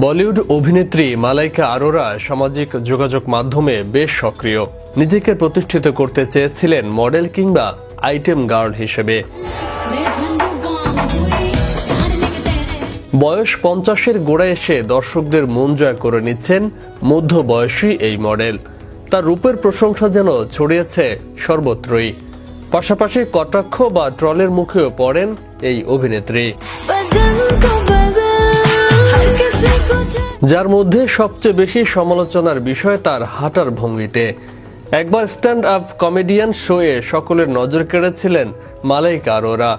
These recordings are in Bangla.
বলিউড অভিনেত্রী মালাইকা আরোরা সামাজিক যোগাযোগ মাধ্যমে বেশ সক্রিয়। নিজেকে প্রতিষ্ঠিত করতে চেয়েছিলেন মডেল কিংবা আইটেম গার্ল হিসেবে। বয়স 50-এর গোড়ায় এসে দর্শকদের মন জয় করে নিচ্ছেন মধ্যবয়সী এই মডেল। তার রূপের প্রশংসা যেন ছড়িয়েছে সর্বত্রই। পাশাপাশি কটাক্ষ বা ট্রলের মুখেও পড়েন এই অভিনেত্রী, যার মধ্যে সবচেয়ে বেশি সমালোচনার বিষয় তার হাঁটার ভঙ্গিতে। একবার স্ট্যান্ড আপ কমেডিয়ান শোয়ে সকলের নজর কেড়েছিলেন মালাইকা আরোরা।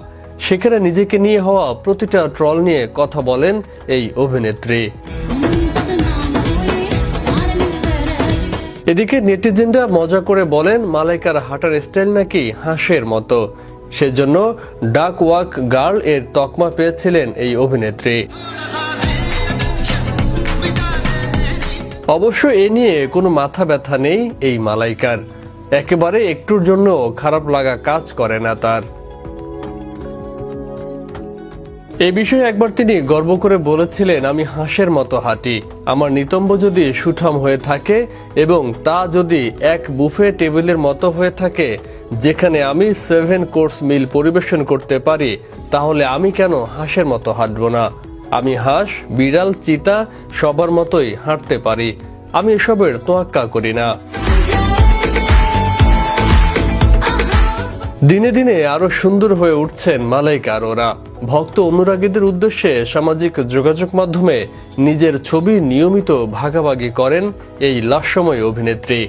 সেখানে নিজেকে নিয়ে হওয়া প্রতিটা ট্রল নিয়ে কথা বলেন এই অভিনেত্রী। এদিকে নেটিজেনরা মজা করে বলেন মালাইকার হাঁটার স্টাইল নাকি হাঁসের মতো। সেজন্য ডাক ওয়াক গার্ল এর তকমা পেয়েছিলেন এই অভিনেত্রী। অবশ্য এ নিয়ে কোনো মাথা ব্যথা নেই এই মালাইকার। একেবারে একটুর জন্য খারাপ লাগা কাজ করে না তার। এ বিষয়ে একবার তিনি গর্ব করে বলেছিলেন, আমি হাঁসের মতো হাঁটি। আমার নিতম্ব যদি সুঠাম হয়ে থাকে এবং তা যদি এক বুফে টেবিলের মতো হয়ে থাকে যেখানে আমি 7 কোর্স মিল পরিবেশন করতে পারি, তাহলে আমি কেন হাঁসের মতো হাঁটবো না? আমি হাঁস, বিড়াল, চিতা সবার মতোই হাঁটতে পারি। আমি এসবের তোয়াক্কা করি না। দিনে দিনে আরো সুন্দর হয়ে উঠছেন মালাইকা আরোরা। ভক্ত অনুরাগীদের উদ্দেশ্যে সামাজিক যোগাযোগ মাধ্যমে নিজের ছবি নিয়মিত ভাগাভাগি করেন এই লাস্যময় অভিনেত্রী।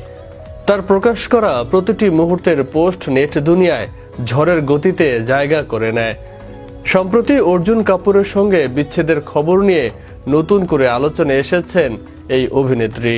তার প্রকাশ করা প্রতিটি মুহূর্তের পোস্ট নেট দুনিয়ায় ঝড়ের গতিতে জায়গা করে নেয়। সম্প্রতি অর্জুন কাপুরের সঙ্গে বিচ্ছেদের খবর নিয়ে নতুন করে আলোচনায় এসেছেন এই অভিনেত্রী।